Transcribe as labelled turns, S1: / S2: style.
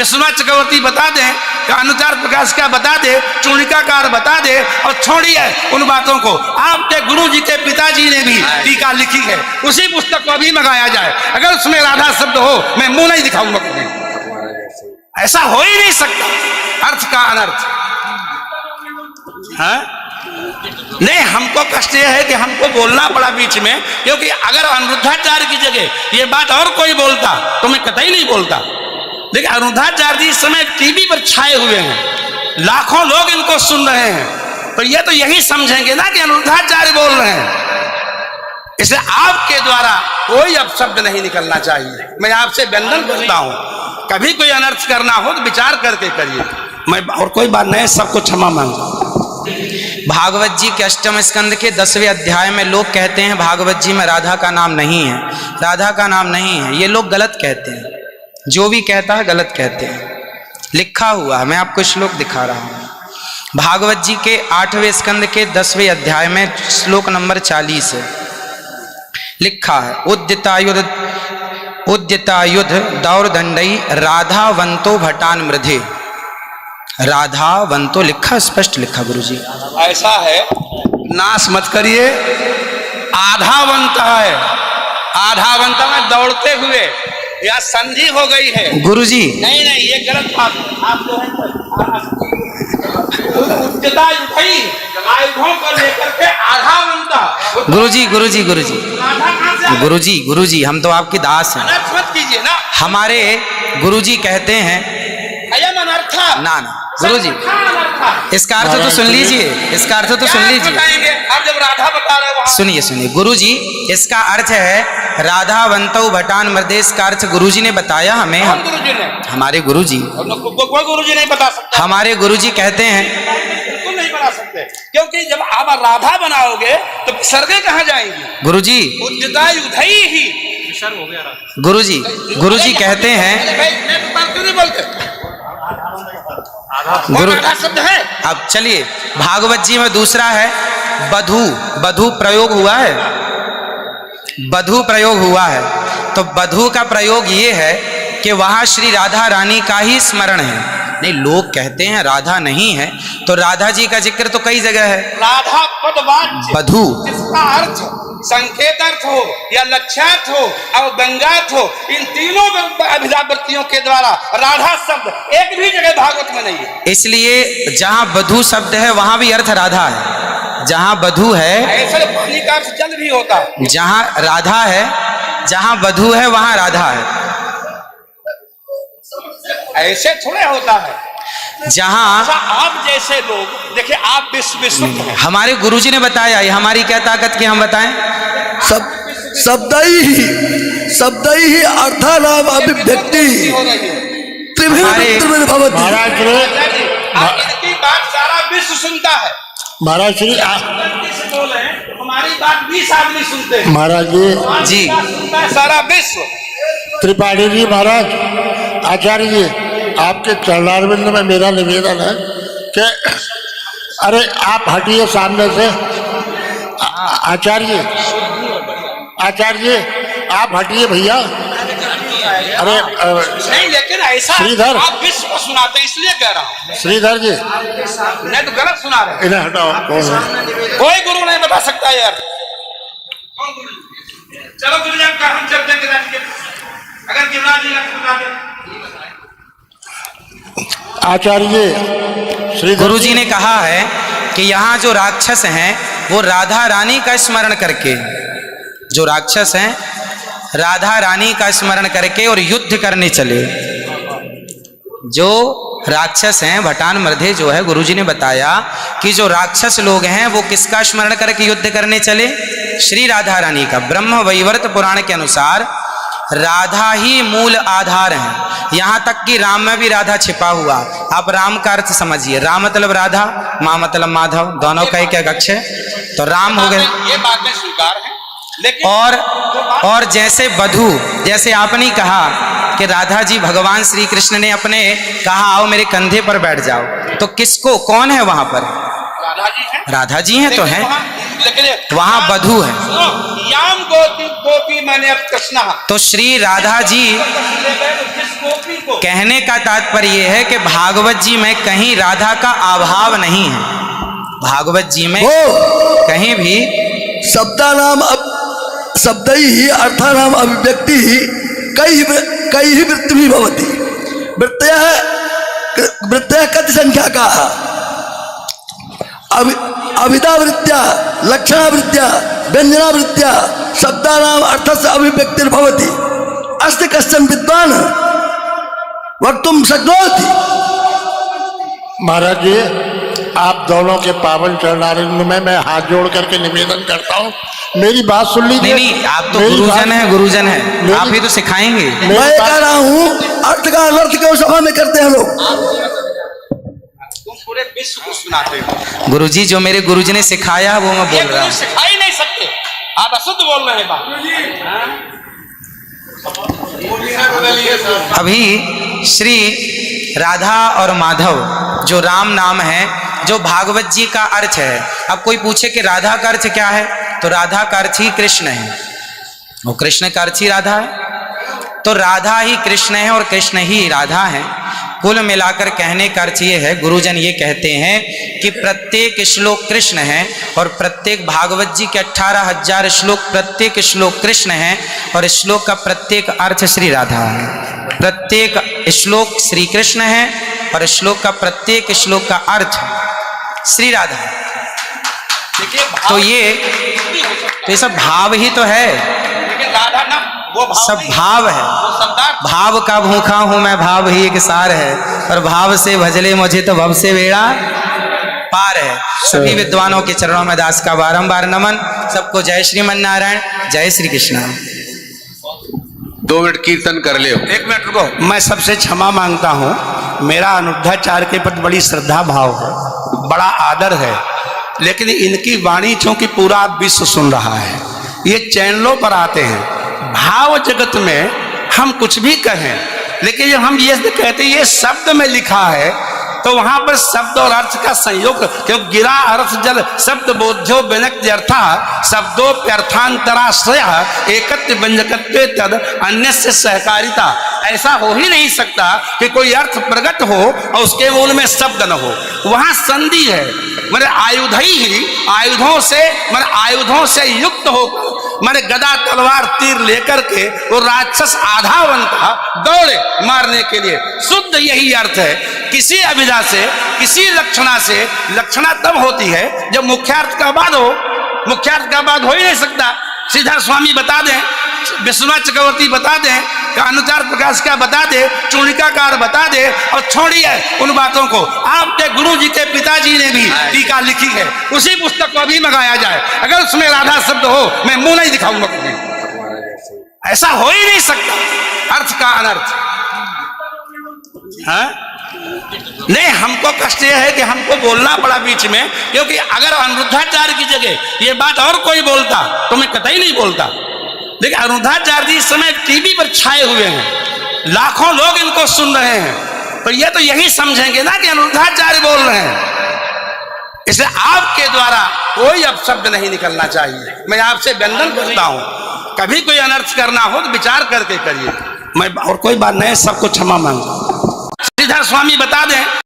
S1: विश्वनाथ चक्रवर्ती बता दें, अनुचार प्रकाश का बता दे, चूणिकाकार बता दे, और छोड़िए उन बातों को। आपके गुरु जी के पिताजी ने भी टीका लिखी है, उसी पुस्तक को अभी मंगाया जाए। अगर उसमें राधा शब्द हो, मैं मुंह नहीं दिखाऊंगा कभी। ऐसा हो ही नहीं सकता, अर्थ का अनर्थ। हाँ? नहीं, हमको कष्ट यह है कि हमको बोलना पड़ा बीच में, क्योंकि अगर अनिरुद्धाचार्य की जगह ये बात और कोई बोलता तो मैं कतई नहीं बोलता। लेकिन अनिरुद्धाचार्य जी इस समय टीवी पर छाए हुए हैं, लाखों लोग इनको सुन रहे हैं, तो ये तो यही समझेंगे ना कि अनिरुद्धाचार्य बोल रहे हैं। इसलिए आपके द्वारा कोई अपशब्द नहीं निकलना चाहिए। मैं आपसे वंदन करता हूं, कभी कोई अनर्थ करना हो तो विचार करके करिए। मैं और कोई बात नहीं, सबको क्षमा मांगता हूं।
S2: भागवत जी के अष्टम स्कंद के 10वें अध्याय में लोग कहते हैं भागवत जी में राधा का नाम नहीं है, राधा का नाम नहीं है। ये लोग गलत कहते हैं, जो भी कहता है गलत कहते हैं। लिखा हुआ है, मैं आपको श्लोक दिखा रहा हूँ। भागवत जी के 8वें स्कंद के 10वें अध्याय में श्लोक नंबर 40 है, लिखा है उद्यतायुध दौरदंडई राधावंतो भटान मृधे। राधावंतो लिखा, स्पष्ट लिखा गुरुजी।
S1: ऐसा है, नाश मत करिए। आधावंत है, आधावंत में दौड़ते हुए, या संधि हो गई है
S2: गुरुजी।
S1: नहीं नहीं, ये गलत बात है। आप जो है उच्चता उठाई आयुधों को लेकर के आधावंत।
S2: गुरुजी गुरुजी गुरुजी गुरुजी गुरुजी, हम तो आपके दास हैं।
S1: अनर्थ मत कीजिए ना। हमारे
S2: गुरुजी कहते हैं ना ना गुरुजी, इसका अर्थ तो सुन लीजिए, इसका अर्थ तो सुन लीजिए।
S1: आप जब राधा बता रहे हो,
S2: सुनिए सुनिए गुरुजी, इसका अर्थ है राधावंतो भटान मृदेश का अर्थ गुरुजी ने बताया हमें।
S1: गुरुजी ने,
S2: हमारे गुरुजी,
S1: कोई गुरुजी नहीं बता सकता।
S2: हमारे गुरुजी कहते हैं
S1: बिल्कुल नहीं बता सकते, क्योंकि जब आप राधा बनाओगे तो स्वर्ग कहाँ जाएंगी?
S2: गुरुजी
S1: उद्यतायुधई ही
S2: गुरुजी, गुरुजी कहते हैं गुरु
S1: शब्द है।
S2: अब चलिए, भागवत जी में दूसरा है बधू। बधू प्रयोग हुआ है, बधू प्रयोग हुआ है। तो बधू का प्रयोग ये है कि वहां श्री राधा रानी का ही स्मरण है। नहीं, लोग कहते हैं राधा नहीं है, तो राधा जी का जिक्र तो कई जगह है।
S1: राधा पदवाच्य
S2: बधू,
S1: जिसका अर्थ संकेत अर्थ हो या लक्ष्यार्थ हो और व्यंग्यार्थ हो, इन तीनों अभिधावृत्तियों के द्वारा राधा शब्द एक भी जगह भागवत में नहीं है।
S2: इसलिए जहां बधू शब्द है वहां भी अर्थ राधा है। जहां बधू है,
S1: ऐसे पानी का अर्थ जल भी होता है।
S2: जहां राधा है, जहां बधू है वहां राधा है।
S1: ऐसे थोड़े होता है।
S2: जहां
S1: आप जैसे लोग देखिए, आप विश्व
S2: हमारे गुरुजी ने बताया, ये हमारी क्या ताकत की हम बताएं?
S3: शब्द ही अर्थानाम अभिव्यक्ति त्रिभिन्न भवति।
S1: महाराज इनकी बात सारा विश्व सुनता है।
S4: महाराज श्री
S1: बोले हमारी बात 20 आदमी सुनते हैं।
S4: महाराज
S2: जी
S1: सारा विश्व।
S4: त्रिपाठी जी, महाराज आचार्य जी, आपके चरणारविंद में मेरा निवेदन है कि अरे आप हटिए सामने से। आचार्य जी आप हटिए भैया। अरे
S1: नहीं, लेकिन ऐसा
S4: श्रीधर,
S1: आप विश्व को सुनाते हैं इसलिए कह रहा हूँ।
S4: श्रीधर जी
S1: नहीं तो गलत सुना रहे।
S4: इन्हें हटाओ।
S1: कोई गुरु नहीं बता सकता यार। चलो गुरुजन का हम चर्चा करेंगे, अगर गिरिराज जी बता दें।
S4: आचार्य जी, श्री
S2: गुरुजी ने कहा है कि यहाँ जो राक्षस हैं वो राधा रानी का स्मरण करके, जो राक्षस हैं राधा रानी का स्मरण करके और युद्ध करने चले। जो राक्षस हैं भटान मृधे जो है, गुरुजी ने बताया कि जो राक्षस लोग हैं वो किसका स्मरण करके युद्ध करने चले? श्री राधा रानी का। ब्रह्म वैवर्त पुराण के अनुसार राधा ही मूल आधार है। यहाँ तक कि राम में भी राधा छिपा हुआ। आप राम का अर्थ समझिए, राम मतलब राधा, माँ मतलब माधव, दोनों का एक अक्ष है, तो राम हो गए।
S1: ये बातें स्वीकार है, लेकिन
S2: और जैसे बधू, जैसे आपने कहा कि राधा जी भगवान श्री कृष्ण ने अपने कहा आओ मेरे कंधे पर बैठ जाओ, तो किसको, कौन है वहां पर?
S1: राधा जी हैं।
S2: राधा जी हैं तो हैं,
S1: लेकिन
S2: वहां बधू है।
S1: याम गोपी मैंने अब कृष्णा,
S2: तो श्री राधा जी,
S1: जिस
S2: कहने का तात्पर्य यह है कि भागवत जी में कहीं राधा का अभाव नहीं है। भागवत जी में
S3: वो
S2: कहीं भी
S3: शब्दानाम शब्दैः अर्थानाम अभिव्यक्ति कई वृत्ति भवति। वृत्तयः कति संख्या का अविदावृत्त्या लक्षणावृत्त्या व्यंजनावृत्त्या शब्दानाम अर्थस्य अभिव्यक्तिर्भवति। अस्ति कश्चन विद्वान् वक्तुं शक्नोति।
S4: महाराज जी, आप दोनों के पावन चरणारविंद में मैं हाथ जोड़ करके निवेदन करता हूँ, मेरी बात सुन लीजिए।
S2: नहीं, आप तो
S4: मेरी
S2: गुरुजन हैं, गुरुजन हैं,
S4: मेरी-
S2: आप ही तो सिखाएंगे।
S3: मैं कह रहा हूँ अर्थ का अनर्थ क्यों सभा में करते हैं लोग।
S1: तुम पूरे विश्व को सुनाते हो।
S2: गुरुजी जो मेरे गुरुजी ने सिखाया वो मैं बोल रहा हूँ।
S1: सिखा ही नहीं सकते, आप अशुद्ध बोल रहे हैं बात।
S2: अभी श्री राधा और माधव जो राम नाम है, जो भागवत जी का अर्थ है। अब कोई पूछे कि राधा का अर्थ क्या है, तो राधा का अर्थ ही कृष्ण है, वो कृष्ण का अर्थ ही राधा है। तो राधा ही कृष्ण है और कृष्ण ही राधा है। कुल मिलाकर कहने का अर्थ ये है, गुरुजन ये कहते हैं कि प्रत्येक श्लोक कृष्ण है और प्रत्येक भागवत जी के 18,000 श्लोक, प्रत्येक श्लोक कृष्ण है और श्लोक का प्रत्येक अर्थ श्री राधा है। प्रत्येक श्लोक श्री कृष्ण है और श्लोक का प्रत्येक श्लोक का अर्थ श्री राधा है। तो ये सब भाव ही तो है,
S1: लेकिन राधा ना वो भाव
S2: सब
S1: नहीं,
S2: भाव है।
S1: वो शब्दार्थ।
S2: भाव का भूखा हूं मैं, भाव ही एक सार है, और भाव से भजले मुझे तो भव से बेड़ा पार है। सभी विद्वानों के चरणों में दास का बारंबार नमन। सबको जय श्रीमन नारायण, जय श्री कृष्ण।
S5: 2 मिनट कीर्तन कर ले।
S1: 1 मिनट रुको, मैं सबसे क्षमा मांगता हूँ। मेरा अनिरुद्धाचार्य के प्रति बड़ी श्रद्धा भाव है, बड़ा आदर है, लेकिन इनकी वाणी चूंकि पूरा विश्व सुन रहा है, ये चैनलों पर आते हैं। भाव जगत में हम कुछ भी कहें, लेकिन जब हम ये कहते हैं ये शब्द में लिखा है, तो वहां पर शब्द और अर्थ का संयोग, क्योंकि गिरा अर्थ जल शब्द बोध्यो व्यनक्ति अर्था शब्दोप्यर्थांतराश्रय एकत्व व्यंजकत्वे तद अन्य से सहकारिता। ऐसा हो ही नहीं सकता कि कोई अर्थ प्रकट हो और उसके मूल में शब्द न हो। वहां संधि है, मेरे आयुधों से युक्त होकर मारे गदा तलवार तीर लेकर के वो राक्षस आधा बनता दौड़े मारने के लिए। शुद्ध यही अर्थ है। किसी अभिधा से, किसी लक्षणा से, लक्षणा तब होती है जब मुख्यार्थ का बाद हो। मुख्यार्थ का बाद हो ही नहीं सकता। श्रीधर स्वामी बता दें, विश्वनाथ चक्रवर्ती बता दें, अनुचार प्रकाश का बता दे, चूड़िकाकार बता दे, और छोड़िए उन बातों को। आपके गुरु जी के पिताजी ने भी टीका लिखी है, उसी पुस्तक को अभी मंगाया जाए। अगर उसमें राधा शब्द हो, मैं मुंह नहीं दिखाऊंगा कभी। ऐसा हो ही नहीं सकता अर्थ का अनर्थ। हाँ? नहीं, हमको कष्ट यह है कि हमको बोलना पड़ा बीच में, क्योंकि अगर अनिरुद्धाचार्य की जगह ये बात और कोई बोलता तो मैं कतई नहीं बोलता। लेकिन अनिरुद्धाचार्य जी इस समय टीवी पर छाए हुए हैं, लाखों लोग इनको सुन रहे हैं, तो ये तो यही समझेंगे ना कि अनिरुद्धाचार्य बोल रहे हैं। इसलिए आपके द्वारा कोई अपशब्द नहीं निकलना चाहिए। मैं आपसे वंदन करता हूं, कभी कोई अनर्थ करना हो तो विचार करके करिए। मैं और कोई बात नहीं, सबको क्षमा मांगता हूं। श्रीधर स्वामी बता दें।